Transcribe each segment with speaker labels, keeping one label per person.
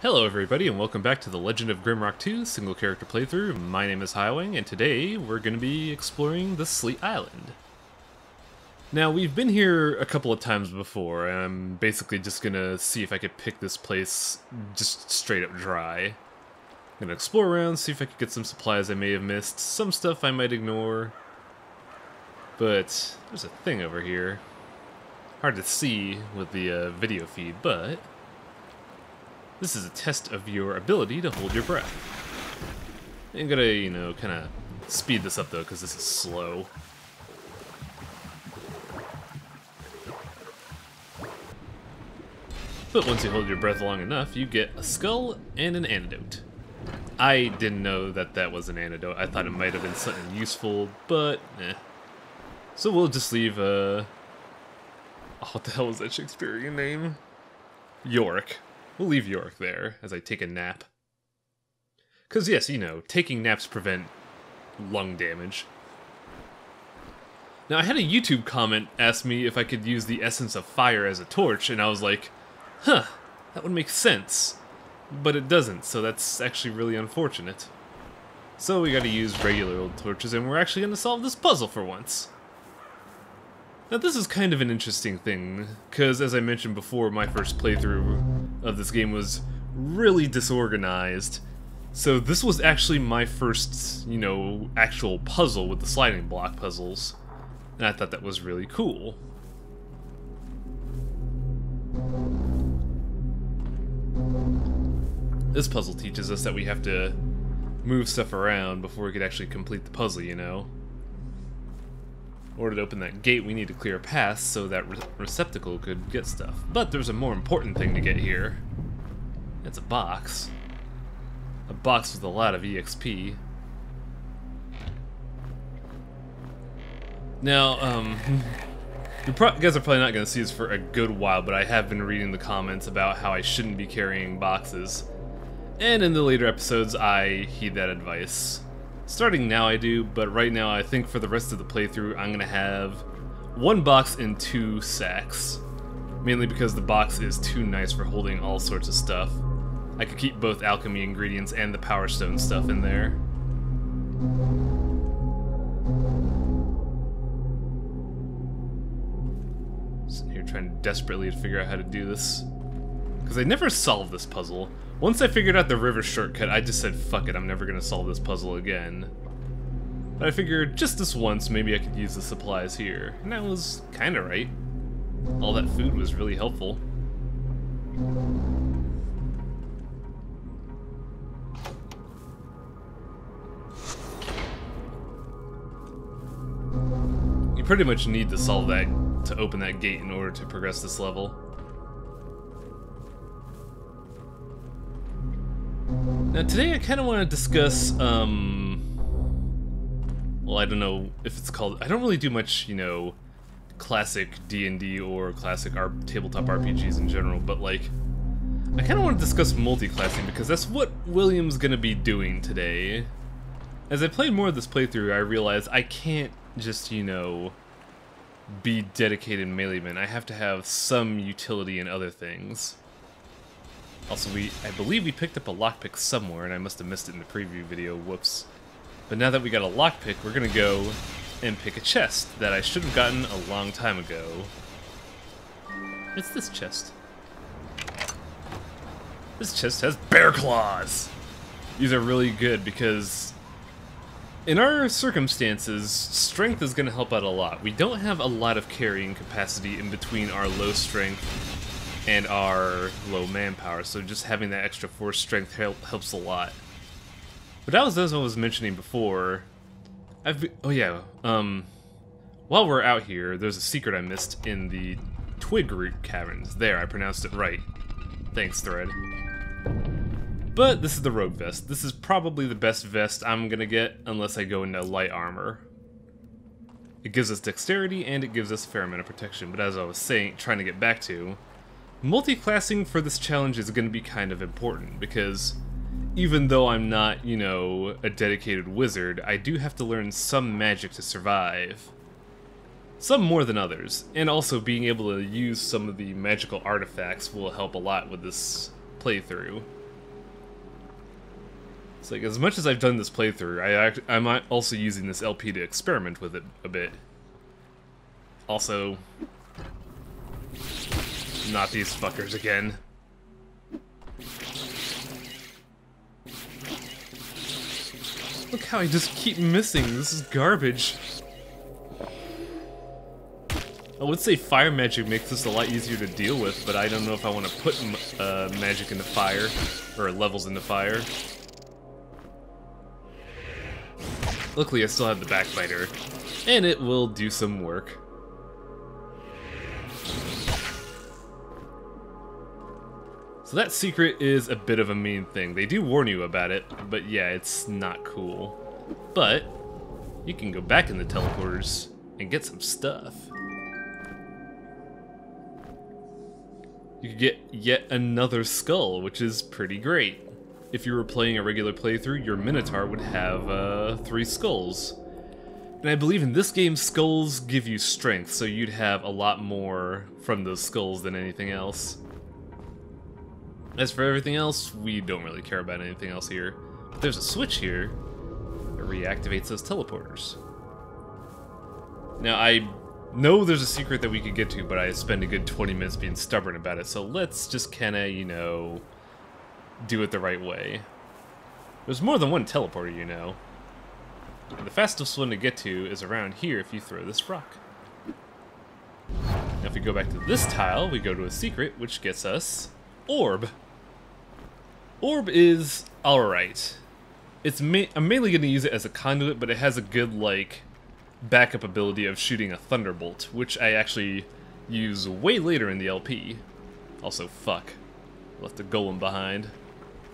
Speaker 1: Hello everybody and welcome back to the Legend of Grimrock 2 single character playthrough. My name is Highwing and today we're going to be exploring the Sleet Island. Now we've been here a couple of times before and I'm basically just going to see if I could pick this place just straight up dry. I'm going to explore around, see if I could get some supplies I may have missed, some stuff I might ignore. But there's a thing over here. Hard to see with the video feed, but this is a test of your ability to hold your breath. I'm gonna, kind of speed this up though, because this is slow. But once you hold your breath long enough, you get a skull and an antidote. I didn't know that that was an antidote. I thought it might have been something useful, but eh. So we'll just leave, oh, what the hell was that Shakespearean name? York. We'll leave York there as I take a nap. Because yes, taking naps prevent lung damage. Now I had a YouTube comment ask me if I could use the essence of fire as a torch, and I was like, huh, that would make sense. But it doesn't, so that's actually really unfortunate. So we gotta use regular old torches, and we're actually gonna solve this puzzle for once. Now this is kind of an interesting thing, because as I mentioned before, my first playthrough of this game was really disorganized. So this was actually my first, actual puzzle with the sliding block puzzles. And I thought that was really cool. This puzzle teaches us that we have to move stuff around before we could actually complete the puzzle, In order to open that gate, we need to clear a path so that receptacle could get stuff. But there's a more important thing to get here. It's a box. A box with a lot of EXP. Now, you guys are probably not going to see this for a good while, but I have been reading the comments about how I shouldn't be carrying boxes. And in the later episodes, I heed that advice. Starting now I do, but right now I think for the rest of the playthrough I'm gonna have one box and 2 sacks. Mainly because the box is too nice for holding all sorts of stuff. I could keep both alchemy ingredients and the power stone stuff in there. Sitting here trying desperately to figure out how to do this. Because I never solved this puzzle. Once I figured out the river shortcut, I just said, fuck it, I'm never gonna solve this puzzle again. But I figured, just this once, maybe I could use the supplies here. And I was kinda right. All that food was really helpful. You pretty much need to solve that to open that gate in order to progress this level. Now today I kind of want to discuss, well, I don't know if it's called, I don't really do much, classic D&D or classic tabletop RPGs in general, but like, I kind of want to discuss multi-classing because that's what William's gonna be doing today. As I played more of this playthrough, I realized I can't just, be dedicated meleeman. I have to have some utility in other things. Also, I believe we picked up a lockpick somewhere, and I must have missed it in the preview video, whoops. But now that we got a lockpick, we're gonna go and pick a chest that I should have gotten a long time ago. It's this chest. This chest has bear claws! These are really good because in our circumstances, strength is gonna help out a lot. We don't have a lot of carrying capacity in between our low strength and our low manpower, so just having that extra force strength helps a lot. But as I was mentioning before, while we're out here, there's a secret I missed in the twig root caverns. There, I pronounced it right. Thanks, Thread. But this is the rogue vest. This is probably the best vest I'm gonna get unless I go into light armor. It gives us dexterity and it gives us a fair amount of protection, but as I was trying to get back to, multi-classing for this challenge is going to be kind of important, because even though I'm not, a dedicated wizard, I do have to learn some magic to survive. Some more than others, and also being able to use some of the magical artifacts will help a lot with this playthrough. It's like, as much as I've done this playthrough, I'm also using this LP to experiment with it a bit. Also, not these fuckers again. Look how I just keep missing. This is garbage. I would say fire magic makes this a lot easier to deal with, but I don't know if I want to put magic into fire, or levels into fire. Luckily I still have the backbiter, and it will do some work. So that secret is a bit of a mean thing. They do warn you about it, but yeah, it's not cool. But you can go back in the teleporters and get some stuff. You could get yet another skull, which is pretty great. If you were playing a regular playthrough, your Minotaur would have 3 skulls. And I believe in this game, skulls give you strength, so you'd have a lot more from those skulls than anything else. As for everything else, we don't really care about anything else here. But there's a switch here that reactivates those teleporters. Now, I know there's a secret that we could get to, but I spend a good 20 minutes being stubborn about it, so let's just kinda, you know, do it the right way. There's more than one teleporter, you know. The fastest one to get to is around here if you throw this rock. Now if we go back to this tile, we go to a secret, which gets us Orb. Orb is alright. I'm mainly going to use it as a conduit, but it has a good, like, backup ability of shooting a thunderbolt, which I actually use way later in the LP. Also, fuck. Left a golem behind.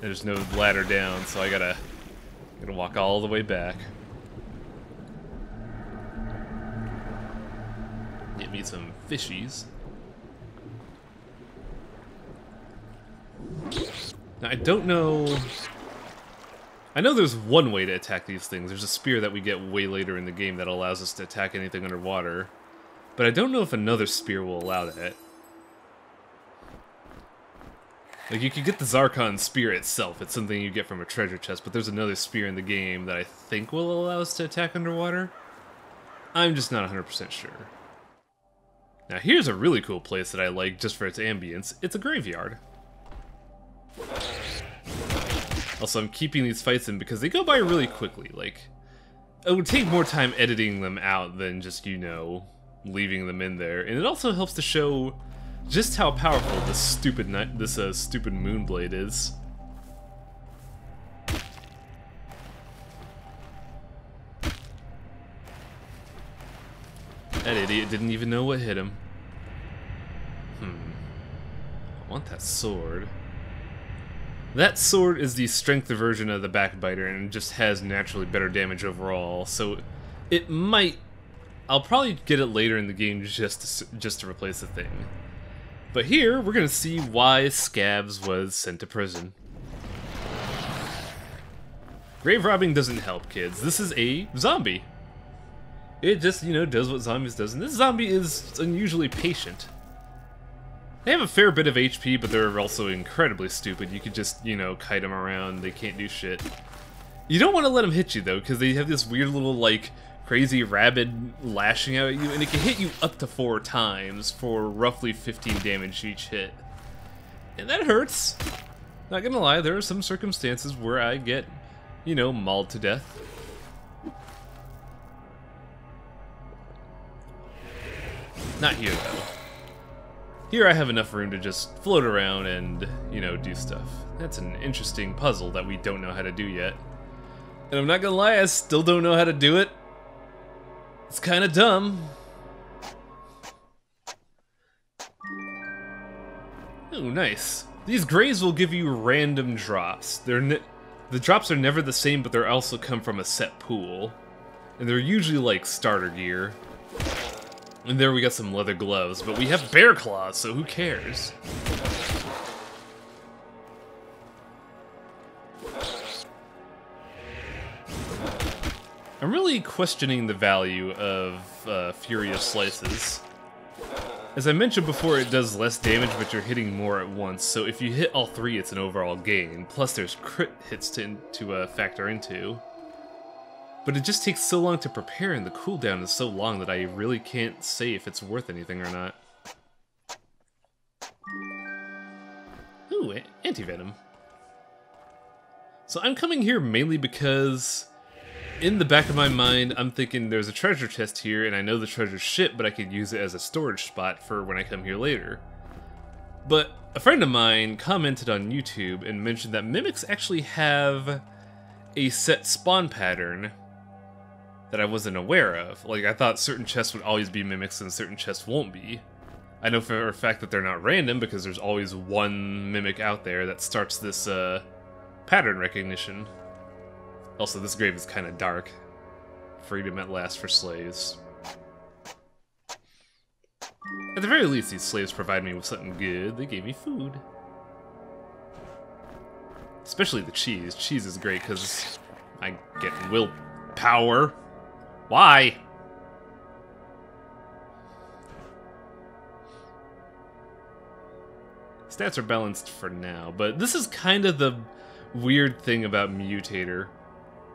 Speaker 1: There's no ladder down, so I gotta walk all the way back. Get me some fishies. Now, I don't know... I know there's one way to attack these things. There's a spear that we get way later in the game that allows us to attack anything underwater. But I don't know if another spear will allow that. Like, you could get the Zarkon spear itself. It's something you get from a treasure chest, but there's another spear in the game that I think will allow us to attack underwater. I'm just not 100% sure. Now, here's a really cool place that I like just for its ambience. It's a graveyard. Also, I'm keeping these fights in because they go by really quickly. Like, it would take more time editing them out than just, you know, leaving them in there. And it also helps to show just how powerful this stupid Moonblade is. That idiot didn't even know what hit him. I want that sword. That sword is the strength version of the backbiter and just has naturally better damage overall, so it might... I'll probably get it later in the game just to replace the thing. But here, we're gonna see why Scabs was sent to prison. Grave robbing doesn't help, kids. This is a zombie. It just, you know, does what zombies does, and this zombie is unusually patient. They have a fair bit of HP, but they're also incredibly stupid. You could just, you know, kite them around. They can't do shit. You don't want to let them hit you, though, because they have this weird little, like, crazy rabid lashing out at you, and it can hit you up to 4 times for roughly 15 damage each hit. And that hurts. Not gonna lie, there are some circumstances where I get, you know, mauled to death. Not here, though. Here I have enough room to just float around and, you know, do stuff. That's an interesting puzzle that we don't know how to do yet. And I'm not gonna lie, I still don't know how to do it. It's kinda dumb. Oh, nice. These graves will give you random drops. The drops are never the same, but they also come from a set pool. And they're usually like starter gear. And there we got some leather gloves, but we have bear claws, so who cares? I'm really questioning the value of Furious Slices. As I mentioned before, it does less damage, but you're hitting more at once, so if you hit all three, it's an overall gain. Plus, there's crit hits to factor into. But it just takes so long to prepare, and the cooldown is so long that I really can't say if it's worth anything or not. Ooh, anti-venom. So I'm coming here mainly because in the back of my mind, I'm thinking there's a treasure chest here, and I know the treasure's shit, but I could use it as a storage spot for when I come here later. But a friend of mine commented on YouTube and mentioned that mimics actually have a set spawn pattern that I wasn't aware of. Like, I thought certain chests would always be mimics and certain chests won't be. I know for a fact that they're not random because there's always one mimic out there that starts this pattern recognition. Also, this grave is kind of dark. Freedom at last for slaves. At the very least, these slaves provide me with something good. They gave me food. Especially the cheese. Cheese is great because I get willpower. Why? Stats are balanced for now, but this is kind of the weird thing about Mutator.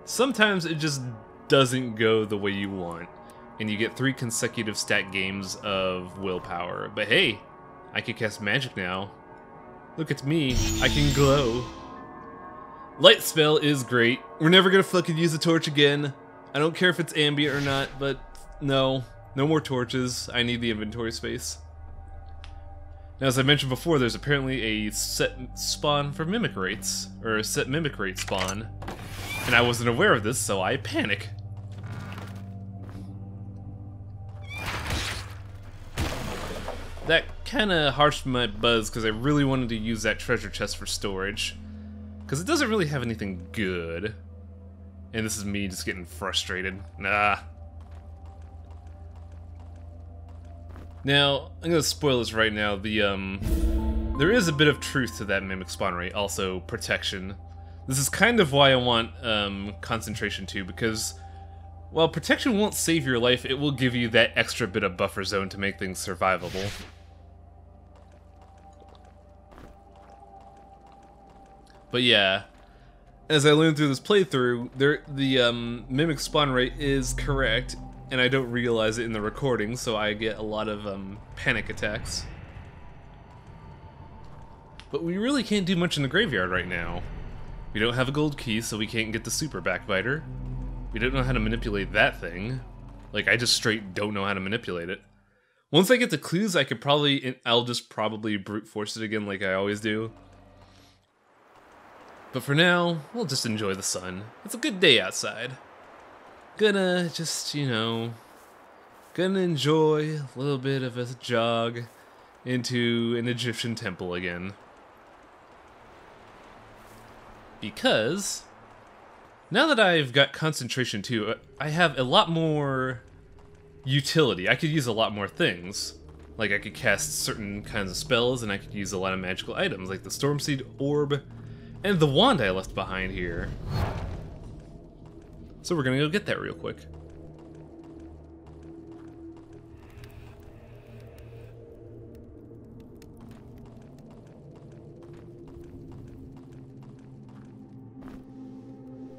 Speaker 1: Sometimes it just doesn't go the way you want, and you get 3 consecutive stat games of willpower. But hey, I can cast magic now. Look at me, I can glow. Light spell is great. We're never gonna fucking use a torch again. I don't care if it's ambient or not, but no more torches. I need the inventory space. Now, as I mentioned before, there's apparently a set spawn for mimic rates, or a set mimic rate spawn. And I wasn't aware of this, so I panic. That kinda harshed my buzz because I really wanted to use that treasure chest for storage. Because it doesn't really have anything good. And this is me just getting frustrated. Nah. Now, I'm gonna spoil this right now. There is a bit of truth to that mimic spawn rate, also protection. This is kind of why I want concentration too, because while protection won't save your life, it will give you that extra bit of buffer zone to make things survivable. But yeah, as I learned through this playthrough, the mimic spawn rate is correct, and I don't realize it in the recording, so I get a lot of panic attacks. But we really can't do much in the graveyard right now. We don't have a gold key, so we can't get the super backbiter. We don't know how to manipulate that thing. Like, I just straight don't know how to manipulate it. Once I get the clues, I'll just probably brute force it again like I always do. But for now, we'll just enjoy the sun. It's a good day outside. Gonna just, gonna enjoy a little bit of a jog into an Egyptian temple again. Because now that I've got concentration too, I have a lot more utility. I could use a lot more things. Like I could cast certain kinds of spells, and I could use a lot of magical items, like the Stormseed Orb and the wand I left behind here. So we're gonna go get that real quick.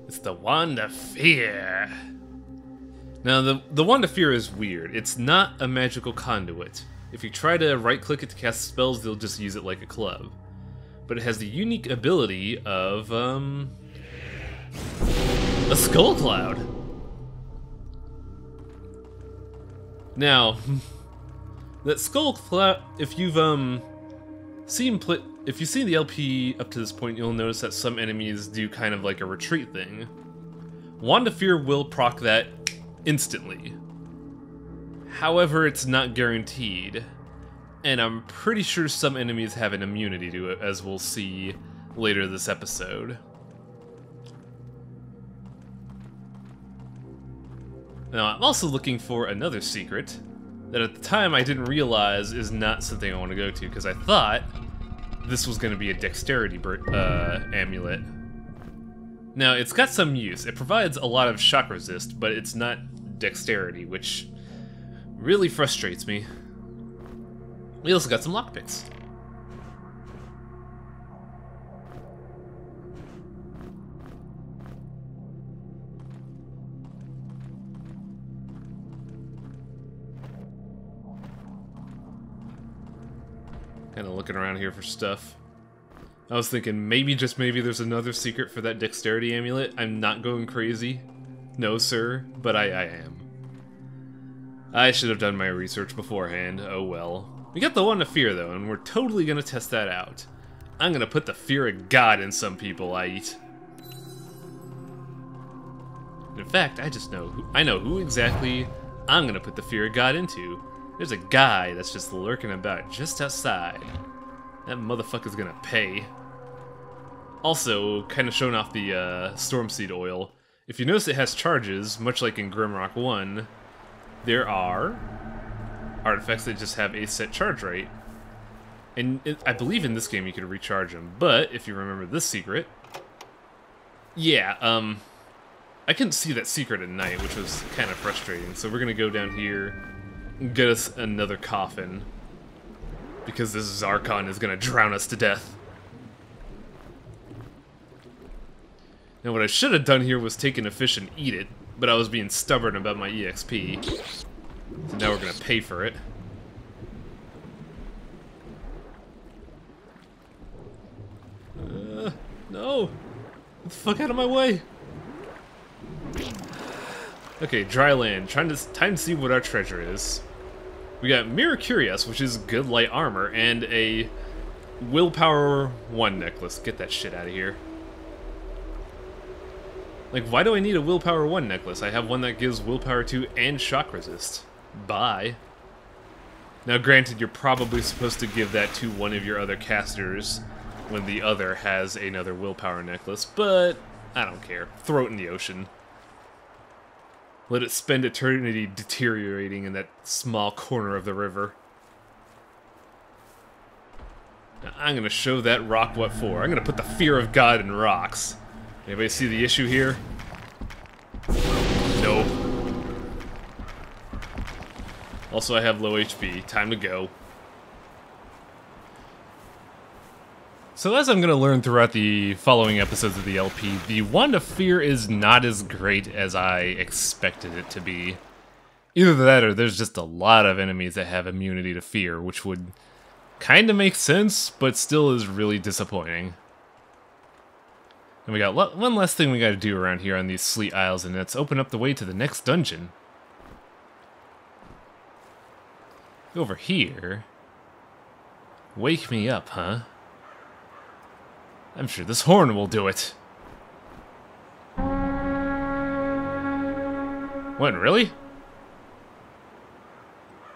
Speaker 1: It's the Wand of Fear. Now, the Wand of Fear is weird. It's not a magical conduit. If you try to right-click it to cast spells, they'll just use it like a club. But it has the unique ability of, a Skull Cloud. Now, that Skull Cloud, if you've seen the LP up to this point, you'll notice that some enemies do kind of like a retreat thing. Wand of Fear will proc that instantly. However, it's not guaranteed, and I'm pretty sure some enemies have an immunity to it, as we'll see later this episode. Now, I'm also looking for another secret that at the time I didn't realize is not something I want to go to, because I thought this was going to be a dexterity amulet. Now, it's got some use. It provides a lot of shock resist, but it's not dexterity, which really frustrates me. We also got some lockpicks. Kind of looking around here for stuff. I was thinking maybe, just maybe, there's another secret for that dexterity amulet. I'm not going crazy. No, sir, but I am. I should have done my research beforehand. Oh well. We got the one to fear, though, and we're totally gonna test that out. I'm gonna put the fear of God in some people I eat. In fact, I know who exactly I'm gonna put the fear of God into. There's a guy that's just lurking about just outside. That motherfucker's gonna pay. Also, kind of showing off the storm seed oil. If you notice, it has charges, much like in Grimrock 1. There are artifacts that just have a set charge rate. And I believe in this game you can recharge them. But, if you remember this secret... Yeah, I couldn't see that secret at night, which was kind of frustrating. So we're gonna go down here and get us another coffin. Because this Zarkon is gonna drown us to death. Now what I should have done here was taken a fish and eat it, but I was being stubborn about my EXP. So now we're gonna pay for it. No! Get the fuck out of my way! Okay, dry land. Time to see what our treasure is. We got Mirror Curious, which is good light armor, and a Willpower 1 necklace. Get that shit out of here. Like, why do I need a Willpower 1 necklace? I have one that gives Willpower 2 and Shock Resist. Bye. Now, granted, you're probably supposed to give that to one of your other casters when the other has another Willpower necklace, but I don't care. Throw it in the ocean. Let it spend eternity deteriorating in that small corner of the river. Now, I'm gonna show that rock what for. I'm gonna put the fear of God in rocks. Anybody see the issue here? No. Also, I have low HP. Time to go. So as I'm going to learn throughout the following episodes of the LP, the Wand of Fear is not as great as I expected it to be. Either that or there's just a lot of enemies that have immunity to fear, which would kind of make sense, but still is really disappointing. And we got one last thing we got to do around here on these Sleet Isles, and that's open up the way to the next dungeon. Over here. Wake me up, huh? I'm sure this horn will do it. What, really?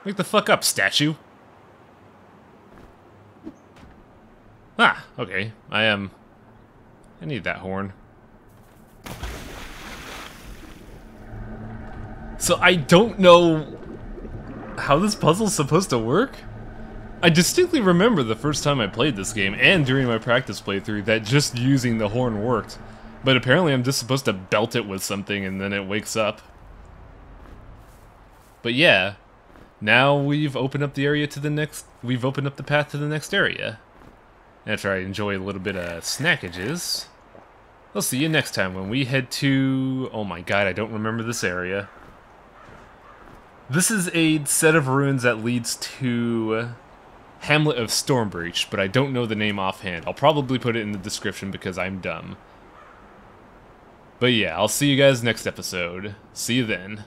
Speaker 1: Wake the fuck up, statue. Ah, okay. I need that horn. So I don't know how this puzzle's supposed to work? I distinctly remember the first time I played this game, and during my practice playthrough, that just using the horn worked. But apparently I'm just supposed to belt it with something and then it wakes up. But yeah, now we've opened up the area to the next... We've opened up the path to the next area. After I enjoy a little bit of snackages. I'll see you next time when we head to... Oh my god, I don't remember this area. This is a set of ruins that leads to Hamlet of Stormbreach, but I don't know the name offhand. I'll probably put it in the description because I'm dumb. But yeah, I'll see you guys next episode. See you then.